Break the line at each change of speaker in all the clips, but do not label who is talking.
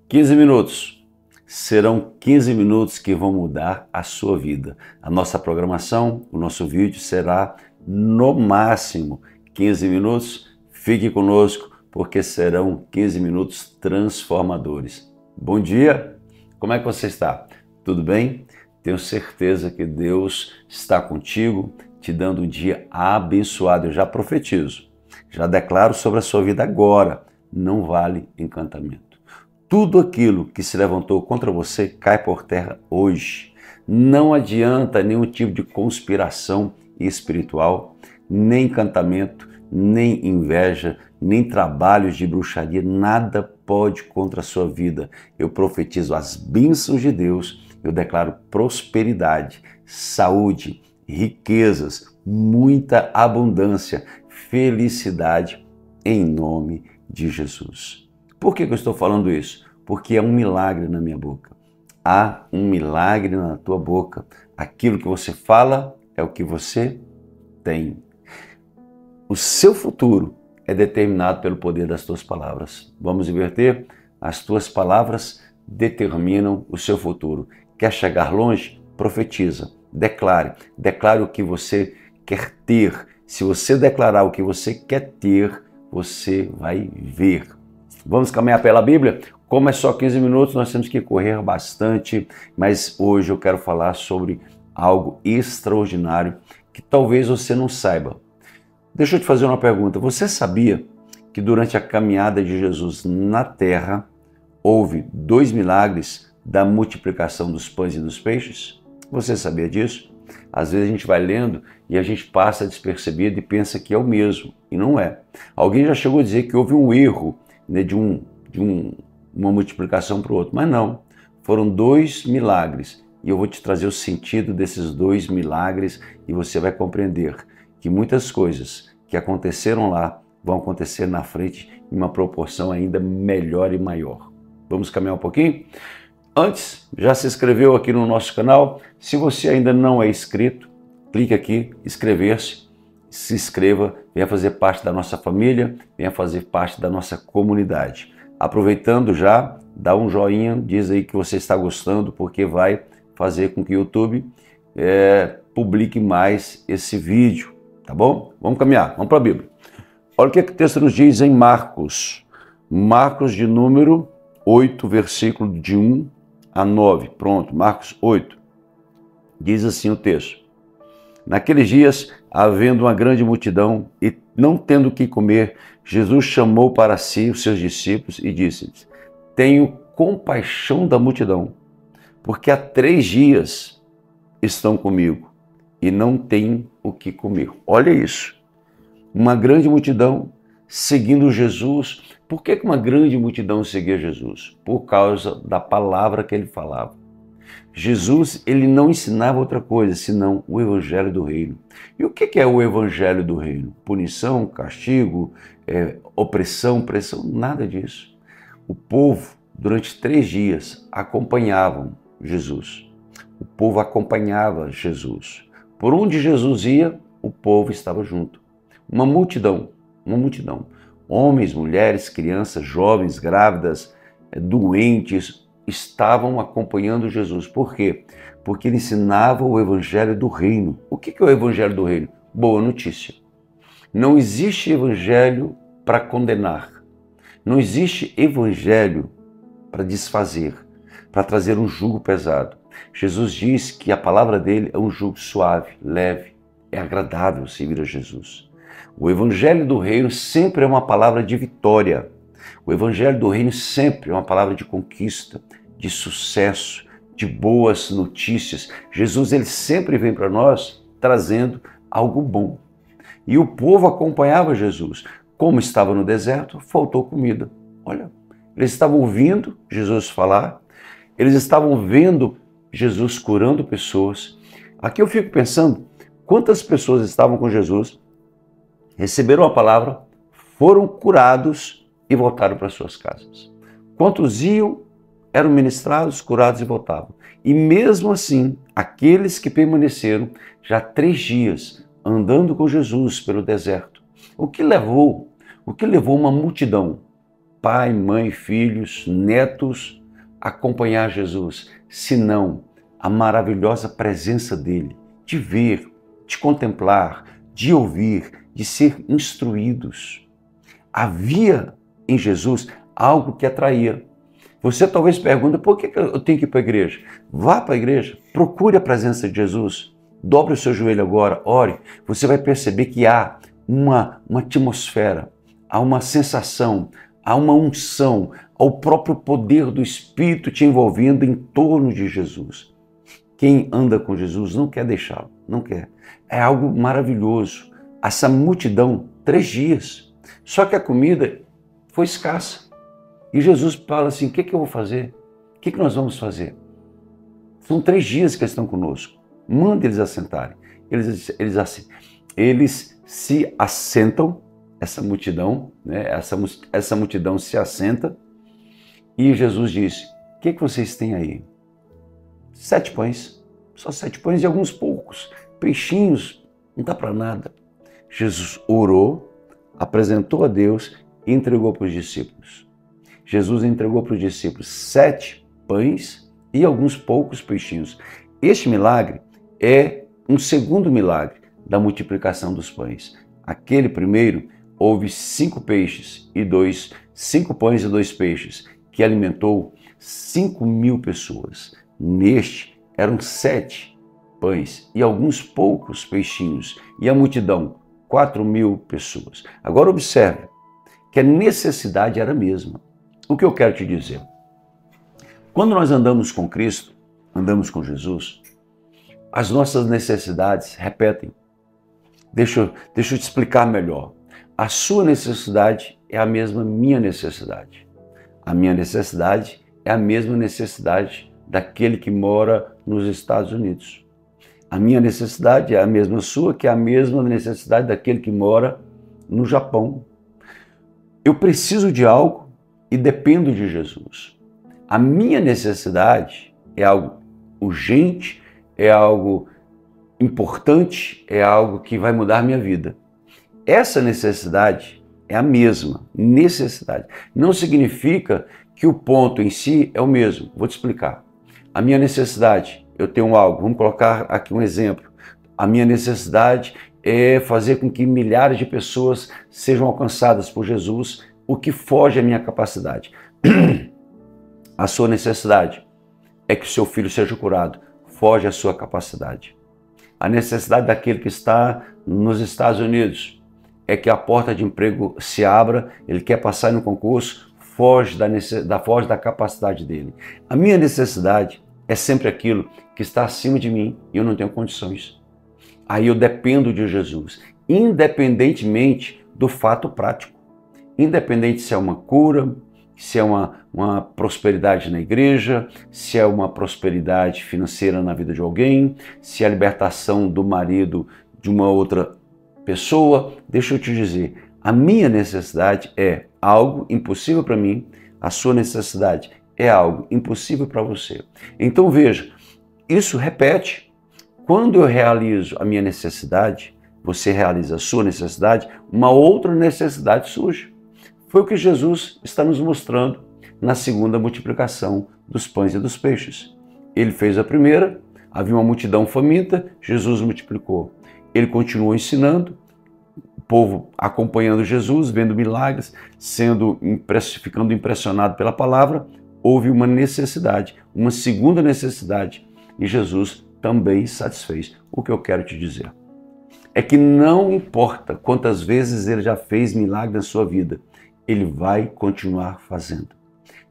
15 minutos. Serão 15 minutos que vão mudar a sua vida. A nossa programação, o nosso vídeo será no máximo 15 minutos. Fique conosco porque serão 15 minutos transformadores. Bom dia! Como é que você está? Tudo bem? Tenho certeza que Deus está contigo, te dando um dia abençoado. Eu já profetizo, já declaro sobre a sua vida agora. Não vale encantamento. Tudo aquilo que se levantou contra você cai por terra hoje. Não adianta nenhum tipo de conspiração espiritual, nem encantamento, nem inveja, nem trabalhos de bruxaria, nada pode contra a sua vida. Eu profetizo as bênçãos de Deus, eu declaro prosperidade, saúde, riquezas, muita abundância, felicidade em nome de Jesus. Por que eu estou falando isso? Porque é um milagre na minha boca. Há um milagre na tua boca. Aquilo que você fala é o que você tem. O seu futuro é determinado pelo poder das tuas palavras. Vamos inverter? As tuas palavras determinam o seu futuro. Quer chegar longe? Profetiza. Declare. Declare o que você quer ter. Se você declarar o que você quer ter, você vai ver. Vamos caminhar pela Bíblia? Como é só 15 minutos, nós temos que correr bastante, mas hoje eu quero falar sobre algo extraordinário que talvez você não saiba. Deixa eu te fazer uma pergunta. Você sabia que durante a caminhada de Jesus na terra, houve 2 milagres da multiplicação dos pães e dos peixes? Você sabia disso? Às vezes a gente vai lendo e a gente passa despercebido e pensa que é o mesmo, e não é. Alguém já chegou a dizer que houve um erro, né, de uma multiplicação para o outro, mas não. Foram 2 milagres e eu vou te trazer o sentido desses 2 milagres e você vai compreender que muitas coisas que aconteceram lá vão acontecer na frente em uma proporção ainda melhor e maior. Vamos caminhar um pouquinho? Antes, já se inscreveu aqui no nosso canal? Se você ainda não é inscrito, clique aqui, inscrever-se, se inscreva, venha fazer parte da nossa família, venha fazer parte da nossa comunidade. Aproveitando já, dá um joinha, diz aí que você está gostando, porque vai fazer com que o YouTube publique mais esse vídeo, tá bom? Vamos caminhar, vamos para a Bíblia. Olha o que o texto nos diz em Marcos. Marcos de número 8, versículo de 1 a 9. Pronto, Marcos 8. Diz assim o texto. Naqueles dias, havendo uma grande multidão e não tendo o que comer, Jesus chamou para si os seus discípulos e disse-lhes: Tenho compaixão da multidão, porque há 3 dias estão comigo e não têm o que comer. Olha isso, uma grande multidão seguindo Jesus. Por que uma grande multidão seguia Jesus? Por causa da palavra que ele falava. Jesus, ele não ensinava outra coisa, senão o evangelho do reino. E o que é o evangelho do reino? Punição, castigo, opressão, pressão, nada disso. O povo, durante 3 dias, acompanhavam Jesus. O povo acompanhava Jesus. Por onde Jesus ia, o povo estava junto. Uma multidão. Homens, mulheres, crianças, jovens, grávidas, doentes, estavam acompanhando Jesus. Por quê? Porque ele ensinava o evangelho do reino. O que é o evangelho do reino? Boa notícia. Não existe evangelho para condenar. Não existe evangelho para desfazer, para trazer um jugo pesado. Jesus diz que a palavra dele é um jugo suave, leve, é agradável seguir a Jesus. O evangelho do reino sempre é uma palavra de vitória. O evangelho do reino sempre é uma palavra de conquista, de sucesso, de boas notícias. Jesus, ele sempre vem para nós trazendo algo bom. E o povo acompanhava Jesus. Como estava no deserto, faltou comida. Olha, eles estavam ouvindo Jesus falar, eles estavam vendo Jesus curando pessoas. Aqui eu fico pensando, quantas pessoas estavam com Jesus, receberam a palavra, foram curados e voltaram para suas casas. Quantos iam, eram ministrados, curados e voltavam. E mesmo assim, aqueles que permaneceram já 3 dias andando com Jesus pelo deserto. O que levou uma multidão, pai, mãe, filhos, netos, acompanhar Jesus, senão a maravilhosa presença dele, de ver, de contemplar, de ouvir, de ser instruídos. Havia em Jesus algo que atraía. Você talvez pergunte, por que eu tenho que ir para a igreja? Vá para a igreja, procure a presença de Jesus, dobre o seu joelho agora, ore. Você vai perceber que há uma atmosfera, há uma sensação, há uma unção, há o próprio poder do Espírito te envolvendo em torno de Jesus. Quem anda com Jesus não quer deixá-lo, não quer. É algo maravilhoso. Essa multidão, 3 dias. Só que a comida foi escassa. E Jesus fala assim, o que eu vou fazer? O que nós vamos fazer? São 3 dias que eles estão conosco. Manda eles assentarem. Eles se assentam, essa multidão, né? essa multidão se assenta, e Jesus disse, o que vocês têm aí? 7 pães, só 7 pães e alguns poucos peixinhos, não dá para nada. Jesus orou, apresentou a Deus e entregou para os discípulos. Jesus entregou para os discípulos 7 pães e alguns poucos peixinhos. Este milagre é um segundo milagre da multiplicação dos pães. Aquele primeiro, houve 5 peixes e 5 pães e 2 peixes, que alimentou 5.000 pessoas. Neste, eram 7 pães e alguns poucos peixinhos, e a multidão, 4.000 pessoas. Agora observe que a necessidade era a mesma. O que eu quero te dizer? Quando nós andamos com Cristo, andamos com Jesus, as nossas necessidades repetem. Deixa eu te explicar melhor. A sua necessidade é a mesma minha necessidade. A minha necessidade é a mesma necessidade daquele que mora nos Estados Unidos. A minha necessidade é a mesma sua, que é a mesma necessidade daquele que mora no Japão. Eu preciso de algo e dependo de Jesus. A minha necessidade é algo urgente, é algo importante, é algo que vai mudar minha vida. Essa necessidade é a mesma necessidade. Não significa que o ponto em si é o mesmo. Vou te explicar. A minha necessidade, eu tenho algo, vamos colocar aqui um exemplo. A minha necessidade é fazer com que milhares de pessoas sejam alcançadas por Jesus, o que foge à minha capacidade. A sua necessidade é que o seu filho seja curado, foge à sua capacidade. A necessidade daquele que está nos Estados Unidos é que a porta de emprego se abra, ele quer passar no concurso, foge da capacidade dele. A minha necessidade é sempre aquilo que está acima de mim e eu não tenho condições. Aí eu dependo de Jesus, independentemente do fato prático. Independente se é uma cura, se é uma prosperidade na igreja, se é uma prosperidade financeira na vida de alguém, se é a libertação do marido de uma outra pessoa. Deixa eu te dizer, a minha necessidade é algo impossível para mim, a sua necessidade é algo impossível para você. Então veja, isso repete. Quando eu realizo a minha necessidade, você realiza a sua necessidade, uma outra necessidade surge. Foi o que Jesus está nos mostrando na segunda multiplicação dos pães e dos peixes. Ele fez a primeira, havia uma multidão faminta, Jesus multiplicou. Ele continuou ensinando, o povo acompanhando Jesus, vendo milagres, ficando impressionado pela palavra. Houve uma necessidade, uma segunda necessidade, e Jesus também satisfez. O que eu quero te dizer é que não importa quantas vezes ele já fez milagre na sua vida, ele vai continuar fazendo.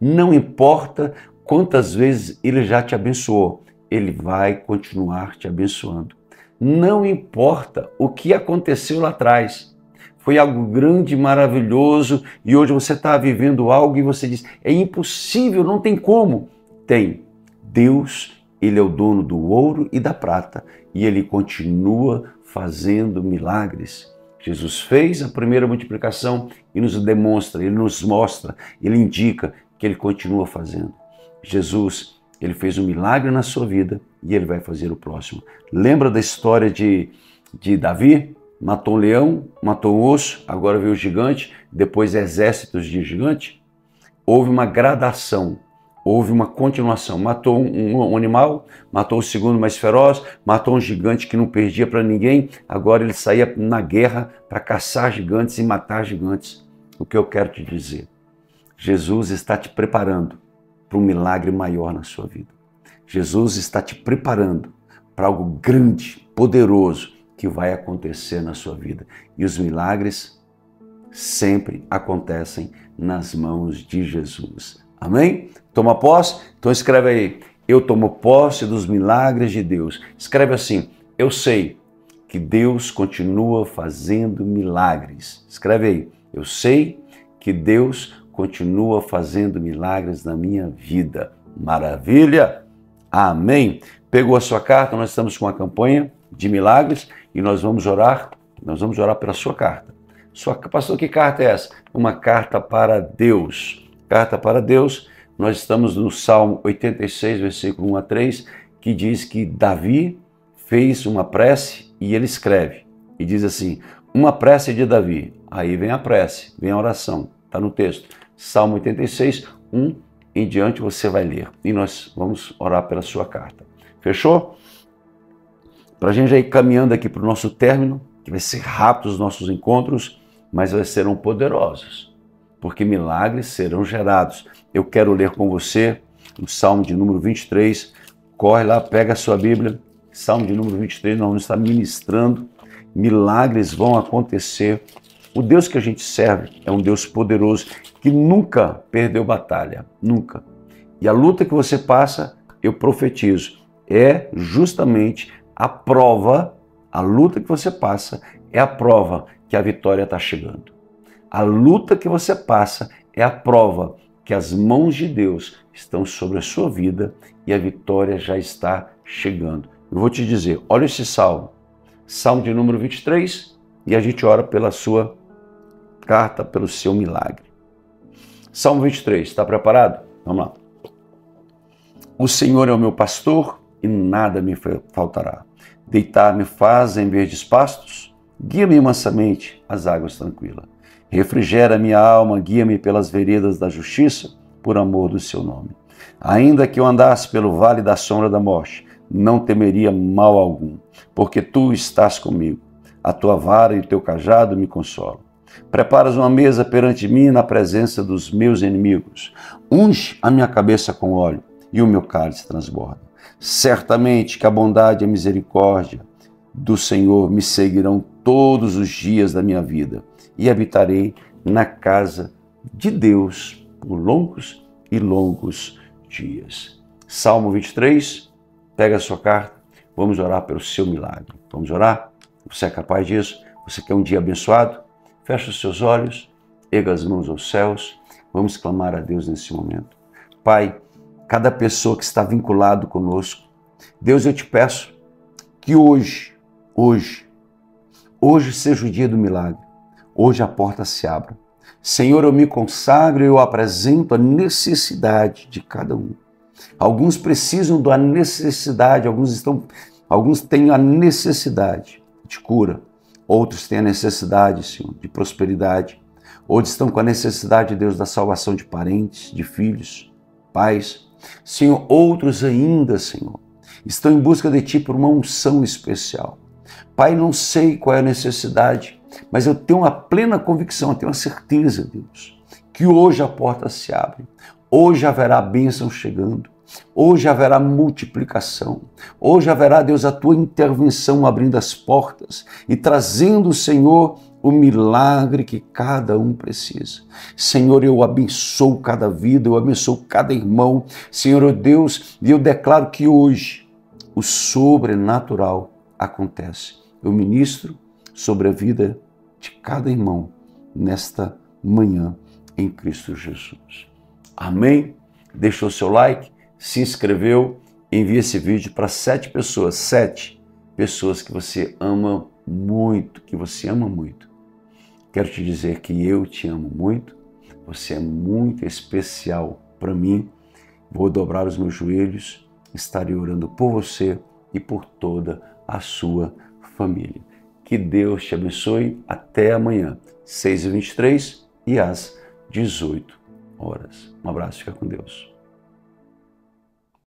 Não importa quantas vezes ele já te abençoou, ele vai continuar te abençoando. Não importa o que aconteceu lá atrás, foi algo grande, maravilhoso, e hoje você está vivendo algo e você diz, é impossível, não tem como. Tem. Deus, ele é o dono do ouro e da prata, e ele continua fazendo milagres. Jesus fez a primeira multiplicação e nos demonstra, ele nos mostra, ele indica que ele continua fazendo. Jesus, ele fez um milagre na sua vida e ele vai fazer o próximo. Lembra da história de Davi? Matou um leão, matou um urso, agora veio o gigante, depois exércitos de gigante. Houve uma gradação, houve uma continuação. Matou um animal, matou o segundo mais feroz, matou um gigante que não perdia para ninguém, agora ele saía na guerra para caçar gigantes e matar gigantes. O que eu quero te dizer? Jesus está te preparando para um milagre maior na sua vida. Jesus está te preparando para algo grande, poderoso, que vai acontecer na sua vida. E os milagres sempre acontecem nas mãos de Jesus. Amém? Toma posse? Então escreve aí, eu tomo posse dos milagres de Deus. Escreve assim, eu sei que Deus continua fazendo milagres. Escreve aí, eu sei que Deus continua fazendo milagres na minha vida. Maravilha! Amém! Pegou a sua carta? Nós estamos com uma campanha de milagres e nós vamos orar pela sua carta. Pastor, que carta é essa? Uma carta para Deus. Carta para Deus, nós estamos no Salmo 86, versículo 1 a 3, que diz que Davi fez uma prece e ele escreve. E diz assim, uma prece de Davi. Aí vem a prece, vem a oração. Está no texto. Salmo 86, 1 em diante você vai ler. E nós vamos orar pela sua carta. Fechou? Para a gente já ir caminhando aqui para o nosso término, que vai ser rápido os nossos encontros, mas serão poderosos, porque milagres serão gerados. Eu quero ler com você o Salmo de número 23. Corre lá, pega a sua Bíblia. Salmo de número 23, nós vamos estar ministrando. Milagres vão acontecer. O Deus que a gente serve é um Deus poderoso, que nunca perdeu batalha, nunca. E a luta que você passa, eu profetizo, é justamente a prova, a luta que você passa é a prova que a vitória está chegando. A luta que você passa é a prova que as mãos de Deus estão sobre a sua vida e a vitória já está chegando. Eu vou te dizer, olha esse salmo, Salmo de número 23, e a gente ora pela sua carta, pelo seu milagre. Salmo 23, está preparado? Vamos lá. O Senhor é o meu pastor e nada me faltará. Deitar-me faz em verdes pastos, guia-me mansamente às águas tranquilas. Refrigera minha alma, guia-me pelas veredas da justiça, por amor do seu nome. Ainda que eu andasse pelo vale da sombra da morte, não temeria mal algum, porque tu estás comigo. A tua vara e o teu cajado me consolam. Preparas uma mesa perante mim na presença dos meus inimigos. Unge a minha cabeça com óleo e o meu cálice transborda. Certamente que a bondade e a misericórdia do Senhor me seguirão todos os dias da minha vida e habitarei na casa de Deus por longos e longos dias. Salmo 23, pega a sua carta, vamos orar pelo seu milagre. Vamos orar? Você é capaz disso? Você quer um dia abençoado? Feche os seus olhos, erga as mãos aos céus, vamos clamar a Deus nesse momento. Pai, cada pessoa que está vinculado conosco, Deus, eu te peço que hoje seja o dia do milagre. Hoje a porta se abra. Senhor, eu me consagro e eu apresento a necessidade de cada um. Alguns precisam da necessidade, alguns têm a necessidade de cura. Outros têm a necessidade, Senhor, de prosperidade. Outros estão com a necessidade, Deus, da salvação de parentes, de filhos, pais. Senhor, outros ainda, Senhor, estão em busca de Ti por uma unção especial. Pai, não sei qual é a necessidade, mas eu tenho uma plena convicção, eu tenho uma certeza, Deus, que hoje a porta se abre. Hoje haverá bênção chegando. Hoje haverá multiplicação. Hoje haverá, Deus, a Tua intervenção abrindo as portas e trazendo, Senhor, o milagre que cada um precisa. Senhor, eu abençoo cada vida, eu abençoo cada irmão. Senhor, oh Deus, e eu declaro que hoje o sobrenatural acontece. Eu ministro sobre a vida de cada irmão nesta manhã em Cristo Jesus. Amém? Deixou seu like, se inscreveu, envia esse vídeo para 7 pessoas que você ama muito, Quero te dizer que eu te amo muito, você é muito especial para mim. Vou dobrar os meus joelhos, estarei orando por você e por toda a sua família. Que Deus te abençoe. Até amanhã, 6h23 e às 18 horas. Um abraço, fica com Deus.